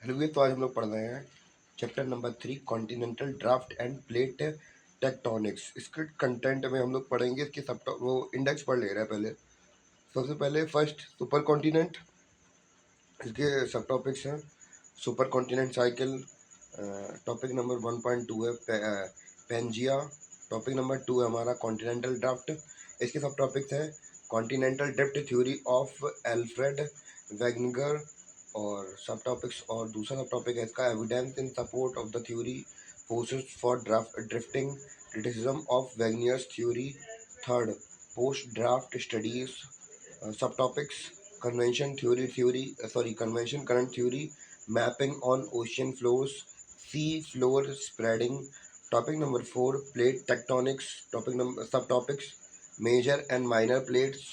Hello, तो आज हम लोग पढ़ रहे हैं chapter number 3 continental draft end plate tectonics. इसके कंटेंट में हम लोग पढ़ेंगे इसके सब वो इंडेक्स पढ़ ले रहे हैं। पहले सबसे पहले फर्स्ट सुपर कॉन्टिनेंट, इसके सब टॉपिक्स हैं। Super continent cycle topic number 1.2 है। पेंजिया टॉपिक नंबर 2 है हमारा। कॉन्टिनेंटल ड्राफ्ट, इसके सब टॉपिक्स हैं continental drift theory of Alfred Wegener और सब टॉपिक्स। और दूसरा सब टॉपिक है इसका evidence in support of the theory, forces for drifting, criticism of Wegener's theory. Third, post drift studies. Sub topics convention current theory, mapping on ocean floors, sea floor spreading. Topic number 4, plate tectonics. Topic number subtopics, major and minor plates,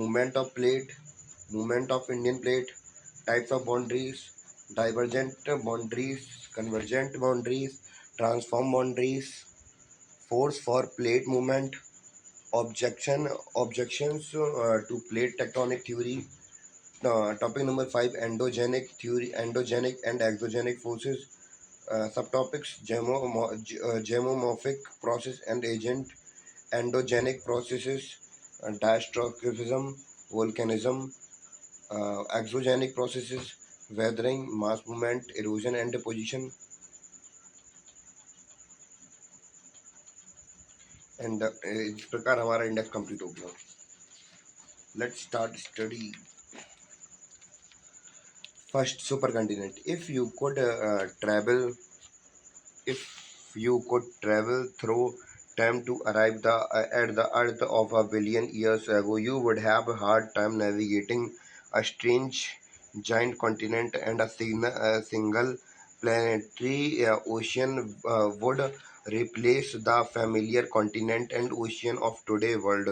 movement of plate, movement of Indian plate, types of boundaries, divergent boundaries, convergent boundaries, transform boundaries, force for plate movement, objections to plate tectonic theory. Topic number 5, endogenic theory, endogenic and exogenic forces. Subtopics, gemomorphic process and agent, endogenic processes, diastrophism, volcanism, exogenic processes, weathering, mass movement, erosion and deposition. And इस प्रकार हमारा index complete हो गया। Let's start study. First, super continent. if you could travel through time to arrive at the earth of a billion years ago, you would have a hard time navigating a strange giant continent, and a single planetary ocean would replace the familiar continent and ocean of today world.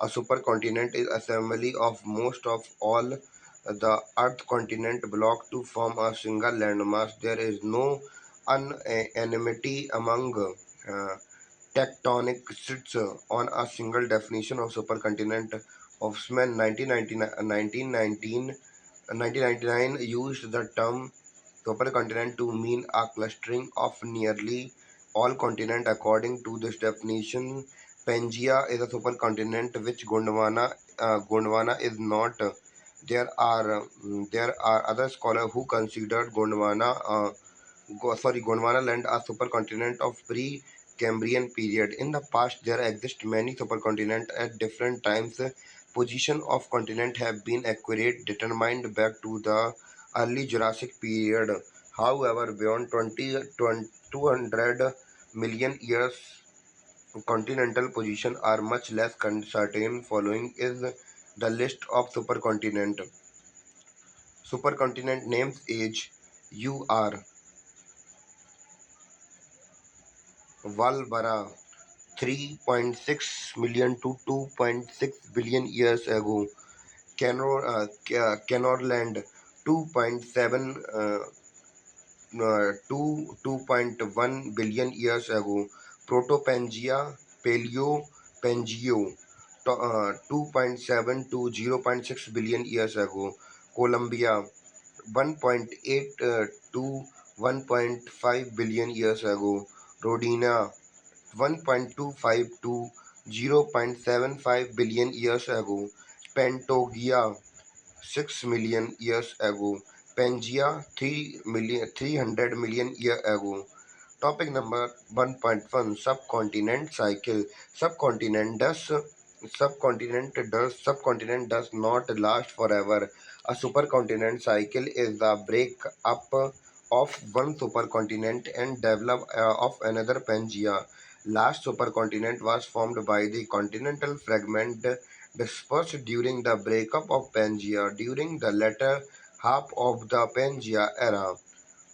A supercontinent is assembly of most of all the earth continent block to form a single landmass. There is no unanimity among tectonic sits on a single definition of supercontinent. Hoffman 1999 used the term supercontinent to mean a clustering of nearly all continents. According to this definition, Pangaea is a supercontinent which Gondwana is not. There are other scholars who considered Gondwana land a supercontinent of pre-Cambrian period. In the past, there exist many supercontinents at different times. Position of continent have been accurate determined back to the early Jurassic period. However, beyond 200 million years, continental positions are much less certain. Following is the list of supercontinent. Supercontinent names: age, UR, Walbara 3.6 million to 2.6 billion years ago. Kenorland 2.7 to 2.1 billion years ago. Proto-Pangea, Paleo-Pangeo 2.7 to 0.6 billion years ago. Columbia 1.8 to 1.5 billion years ago. Rodinia 1.25 to 0.75 billion years ago. Pangaea 6 million years ago. Pangea 300 million years ago. Topic number 1.1, subcontinent cycle. Subcontinent does not last forever. A supercontinent cycle is the break-up of one supercontinent and develop of another. Pangea last supercontinent was formed by the continental fragment dispersed during the breakup of Pangea during the latter half of the Pangea era.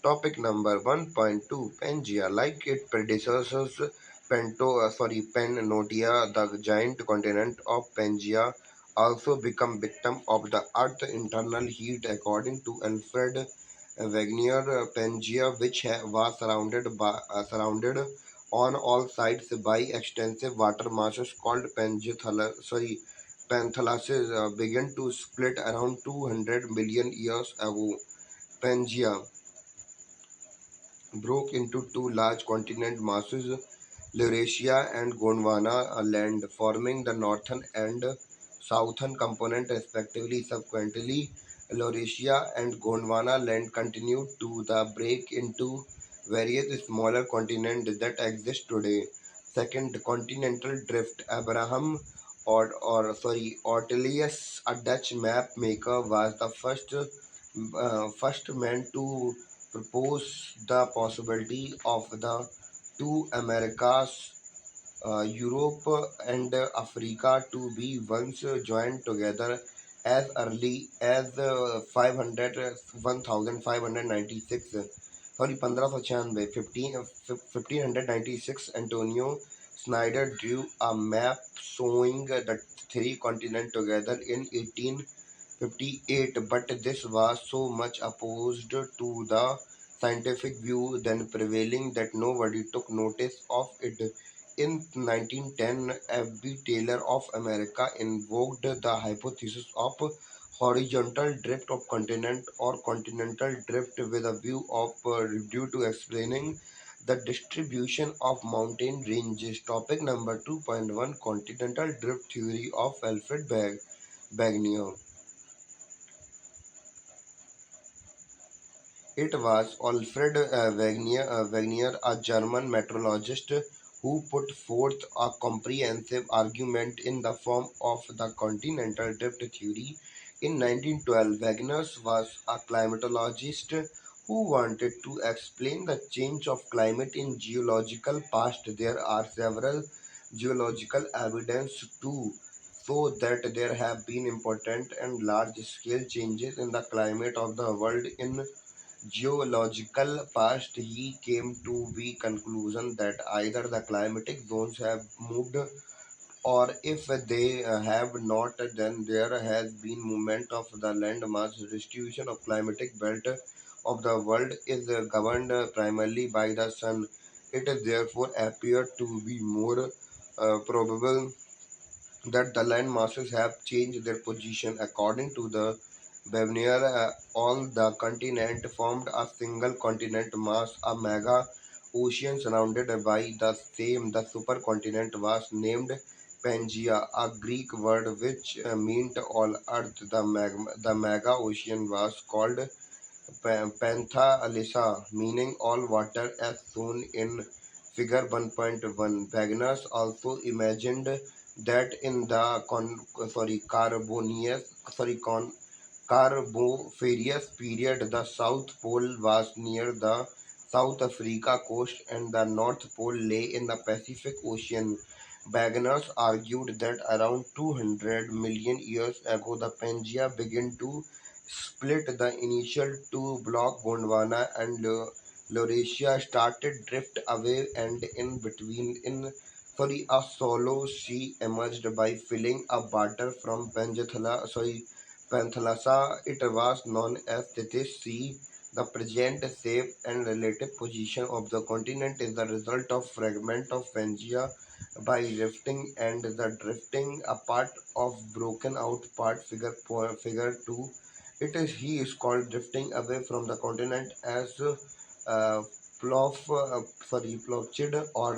Topic number 1.2, Pangea. Like its predecessors, Pannotia, the giant continent of Pangea, also became victim of the Earth's internal heat. According to Alfred Wegener, Pangea, which was surrounded on all sides by extensive water masses called Panthalases, began to split around 200 million years ago. Pangea broke into two large continent masses, Laurasia and Gondwana land, forming the northern and southern component respectively. Subsequently, Laurasia and Gondwana land continued to the break into various smaller continents that exist today. Second, continental drift. Abraham Ortelius, a Dutch map maker, was the first man to propose the possibility of the two Americas, Europe and Africa, to be once joined together as early as 500 1596, sorry 1596, 1596. Antonio Snyder drew a map showing the three continents together in 1858, but this was so much opposed to the scientific view then prevailing that nobody took notice of it. In 1910, F.B. Taylor of America invoked the hypothesis of horizontal drift of continent or continental drift with a view of due to explaining the distribution of mountain ranges. Topic number 2.1, continental drift theory of Alfred Wegener. It was Alfred Wegener, a German meteorologist, who put forth a comprehensive argument in the form of the continental drift theory. In 1912, Wegener was a climatologist who wanted to explain the change of climate in geological past. There are several geological evidence to show that there have been important and large-scale changes in the climate of the world in geological past. He came to the conclusion that either the climatic zones have moved, or if they have not, then there has been movement of the land mass. Distribution of climatic belt of the world is governed primarily by the sun. It is therefore appear to be more probable that the land masses have changed their position. According to the Bavnier, all the continent formed a single continent mass, a mega ocean surrounded by the same. The supercontinent was named Pangaea, a Greek word which meant all earth. The mega ocean was called Panthalassa, meaning all water, as shown in Figure 1.1. Wegener also imagined that in the Carboniferous period, the South Pole was near the South Africa coast and the North Pole lay in the Pacific Ocean. Wegener argued that around 200 million years ago, the Pangaea began to split. The initial two blocks, Gondwana and Laurasia, started drift away, and in between, a shallow sea emerged by filling a water from Panthalassa. It was known as Tethys Sea. The present shape and relative position of the continent is the result of fragment of Pangaea by rifting and the drifting apart of broken out part. Figure 2. He is called drifting away from the continent as uh, ploughed, or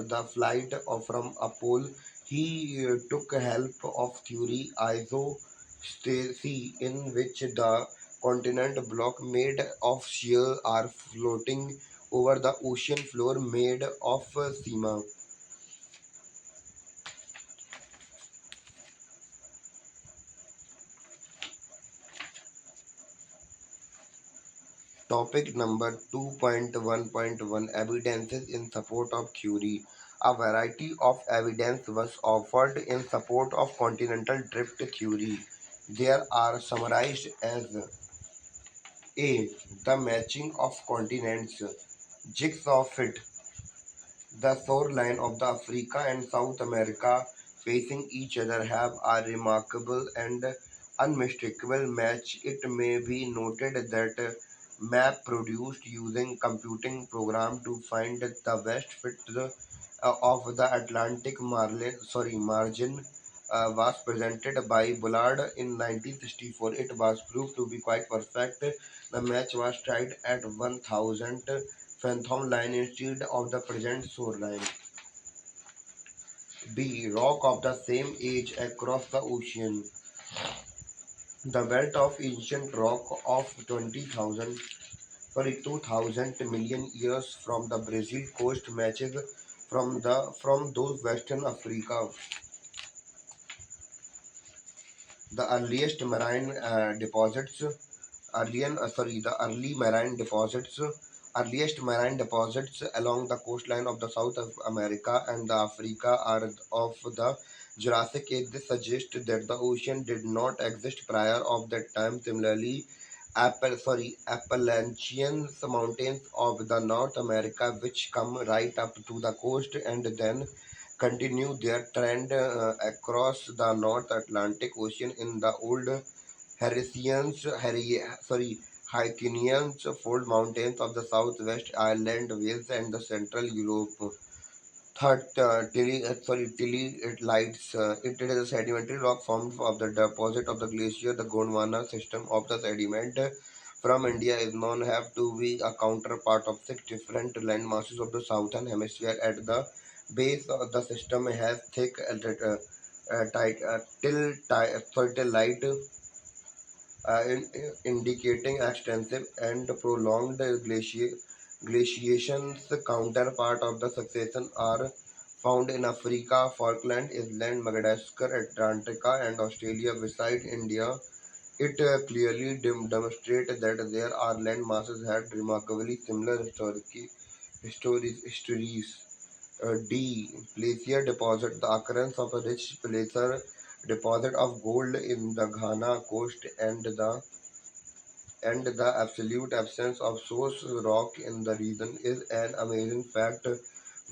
the flight of from a pole. He took help of theory isostasy, in which the continent block made of shear are floating over the ocean floor made of seema. Topic number 2.1.1, evidences in support of theory. A variety of evidence was offered in support of continental drift theory. There are summarized as A. The matching of continents. Jigsaw fit. The shoreline of the Africa and South America facing each other have a remarkable and unmistakable match. It may be noted that map produced using computing program to find the best fit of the Atlantic margin was presented by Bullard in 1964. It was proved to be quite perfect. The match was tried at 1000 Fathom line instead of the present shoreline. B. Rock of the same age across the ocean. The belt of ancient rock of 2,000 million years from the Brazil coast matches from those Western Africa. The earliest marine deposits, the earliest marine deposits along the coastline of the South of America and the Africa are of the Jurassic Age. This suggests that the ocean did not exist prior of that time. Similarly, Appalachian mountains of the North America, which come right up to the coast and then continue their trend across the North Atlantic Ocean in the old Hycinians fold mountains of the southwest Ireland, Wales, and the Central Europe. Third, Tilly it lights. It is a sedimentary rock formed of the deposit of the glacier. The Gondwana system of the sediment from India is known have to be a counterpart of six different land masses of the southern hemisphere. At the base of the system has thick tight, till light indicating extensive and prolonged glaciations. The counterpart of the succession are found in Africa, Falkland Island, Madagascar, Antarctica, and Australia. Beside India, it clearly demonstrates that there are land masses had remarkably similar histories. D. Placer deposit. The occurrence of a rich placer deposit of gold in the Ghana coast and the absolute absence of source rock in the region is an amazing fact.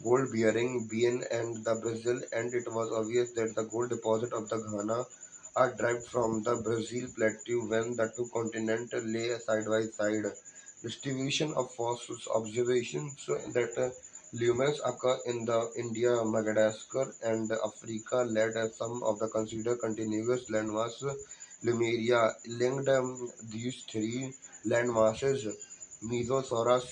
Gold bearing being and the Brazil, and it was obvious that the gold deposit of the Ghana are derived from the Brazil plateau when the two continents lay side by side. Distribution of fossils observations that lemurs occur in the India, Madagascar, and Africa led some of the considered continuous landmass. Lemuria linked these three landmasses. Mesosaurus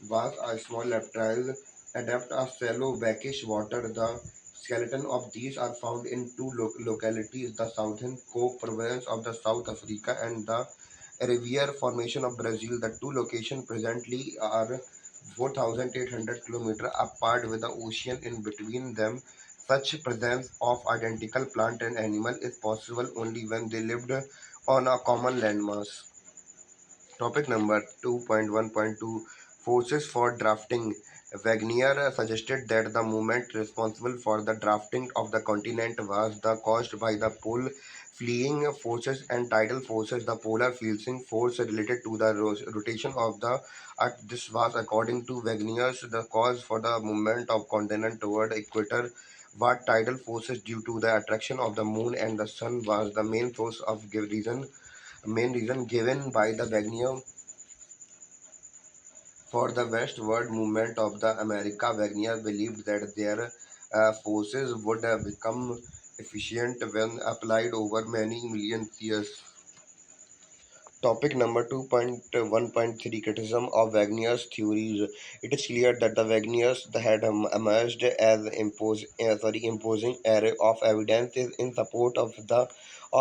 was a small reptile adapt a shallow brackish water. The skeleton of these are found in two localities, the southern Cape province of the South Africa and the Riviera Formation of Brazil. The two locations presently are 4,800 kilometers apart with the ocean in between them. Such presence of identical plant and animal is possible only when they lived on a common landmass. Topic number 2.1.2 Forces for drafting. Wagner suggested that the movement responsible for the drafting of the continent was the caused by the pole fleeing forces and tidal forces. The polar freezing force related to the rotation of the earth. This was, according to Wagner, the cause for the movement of continent toward equator. What tidal forces due to the attraction of the moon and the sun was the main reason given by the Wagner for the westward movement of the America. Wagner believed that their forces would become efficient when applied over many million years. Topic number 2.1.3 Criticism of Wagner's theories. It is clear that the Wagners had emerged as imposing array of evidences in support of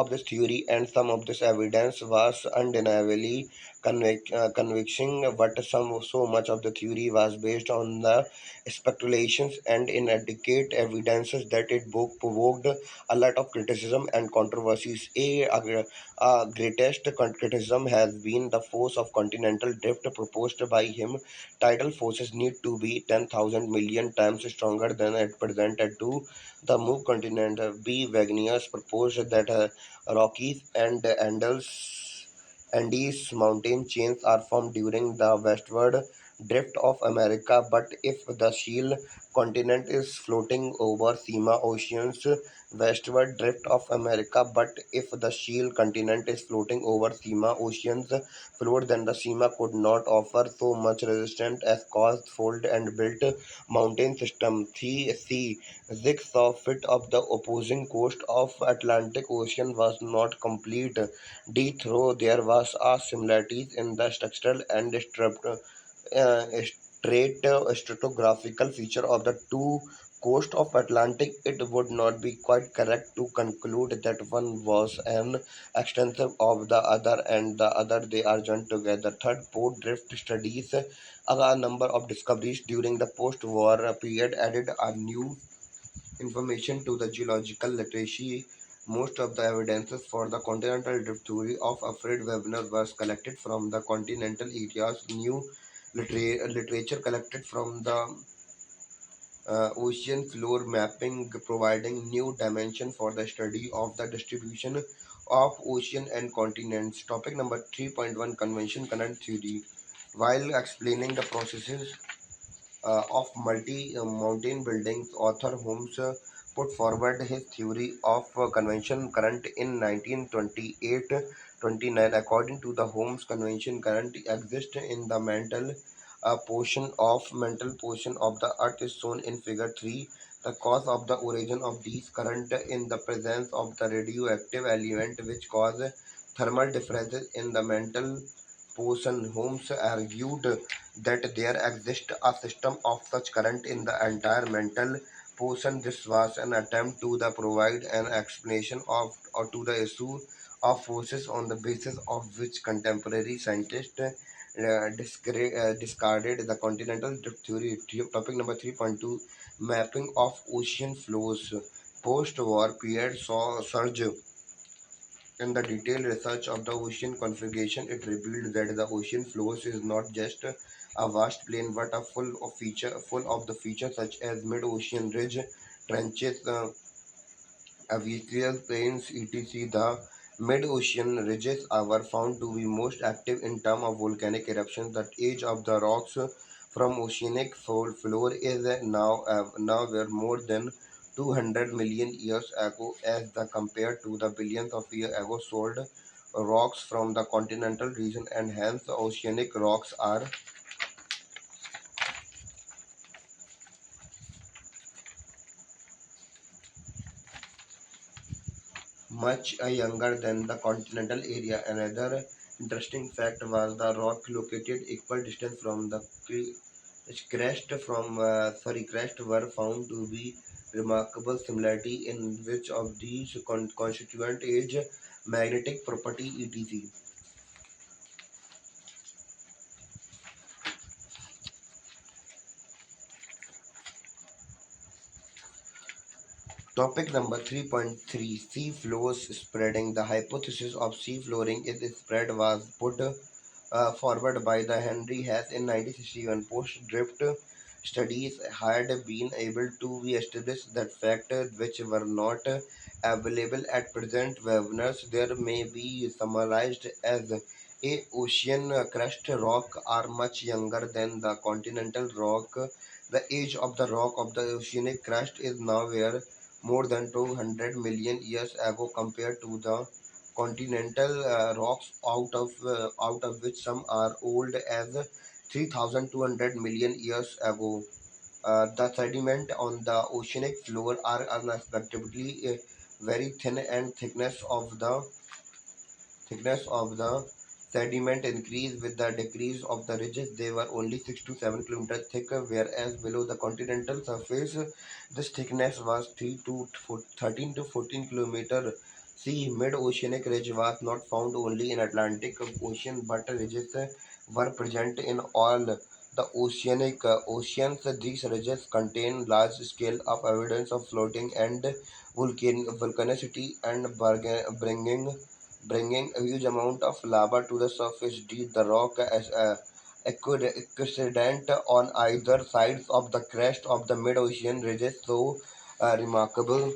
this theory, and some of this evidence was undeniably conviction, but so much of the theory was based on the speculations and inadequate evidences that it provoked a lot of criticism and controversies. Greatest criticism has been the force of continental drift proposed by him. Tidal forces need to be 10,000 million times stronger than at present to the move continent. B. Wagner's proposed that Rockies and Andes mountain chains are formed during the westward drift of America, but if the shield continent is floating over Sima oceans, westward drift of America, but if the shield continent is floating over Sima oceans floor, then the Sima could not offer so much resistance as caused fold and built mountain system. C. Jigsaw fit of the opposing coast of Atlantic Ocean was not complete. D. Though there was a similarities in the structural and straight stratigraphical feature of the two coast of Atlantic, it would not be quite correct to conclude that one was an extension of the other and the other they are joined together. Third, port drift studies, a number of discoveries during the post-war period added a new information to the geological literacy. Most of the evidences for the continental drift theory of Alfred Wegener was collected from the continental areas. New literature collected from the ocean floor mapping, providing new dimension for the study of the distribution of ocean and continents. Topic number 3.1, convention current theory. While explaining the processes of multi mountain buildings, author Holmes put forward his theory of convention current in 1928-29. According to the Holmes, convention current exists in the mantle portion of the Earth is shown in Figure 3. The cause of the origin of these current in the presence of the radioactive element which cause thermal differences in the mantle portion. Holmes argued that there exists a system of such current in the entire mental portion. This was an attempt to provide an explanation of or to the issue of forces on the basis of which contemporary scientists discarded the continental drift theory. Topic number 3.2, mapping of ocean flows. Post-war period saw a surge in the detailed research of the ocean configuration. It revealed that the ocean floors is not just a vast plain but a full of the features such as mid-ocean ridge, trenches, abyssal plains, etc. The mid-ocean ridges were found to be most active in terms of volcanic eruptions. The age of the rocks from oceanic floor is now were more than 200 million years ago as the compared to the billions of years ago sold rocks from the continental region, and hence oceanic rocks are much younger than the continental area. Another interesting fact was the rock located equal distance from the crest were found to be remarkable similarity in which of these constituent age, magnetic property, etc. Topic number 3.3, sea floors spreading. The hypothesis of sea flooring is spread was put forward by the Henry Hess in 1961. Post-drift studies had been able to be established that factors which were not available at present. Waveners there may be summarized as a ocean crust rock are much younger than the continental rock. The age of the rock of the oceanic crust is now where more than 200 million years ago compared to the continental rocks out of which some are old as 3,200 million years ago. The sediment on the oceanic floor are unexpectedly very thin, and thickness of the sediment increased with the decrease of the ridges. They were only 6 to 7 kilometers thick, whereas below the continental surface, this thickness was 13 to 14 kilometers. See, mid-oceanic ridge was not found only in Atlantic Ocean, but ridges were present in all the oceanic oceans. These ridges contain large scale of evidence of floating and volcanicity and bringing a huge amount of lava to the surface. Did the rock as a accident on either sides of the crest of the mid-ocean ridges uh, remarkable,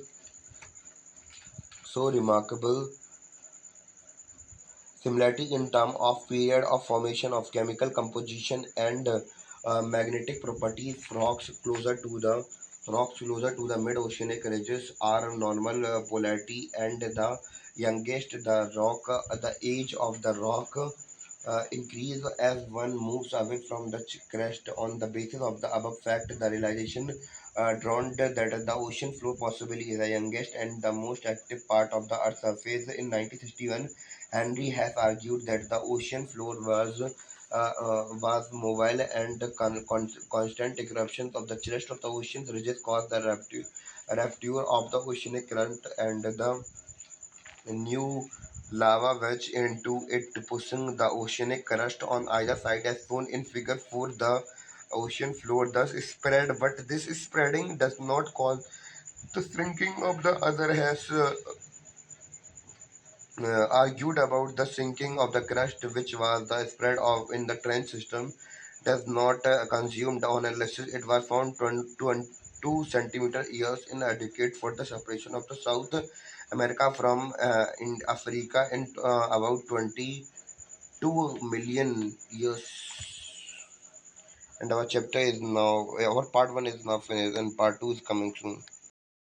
remarkable similarity in terms of period of formation of chemical composition and magnetic properties. Rocks closer to the mid-oceanic ridges are normal polarity, and the youngest the age of the rock increase as one moves away from the crest. On the basis of the above fact, the realization drawn that the ocean floor possibly is the youngest and the most active part of the Earth's surface. In 1961, Henry has argued that the ocean floor was was mobile and constant eruptions of the chest of the ocean ridges caused the rupture of the oceanic current and the new lava wedge into it, pushing the oceanic crust on either side as shown in figure 4. The ocean floor thus spread, but this spreading does not cause the shrinking of the other has argued about the sinking of the crust, which was the spread of in the trench system, does not consumed on analysis. It was found 2 centimeter years inadequate for the separation of the South America from in Africa in about 22 million years. And our chapter is now, our part 1 is now finished, and part 2 is coming soon.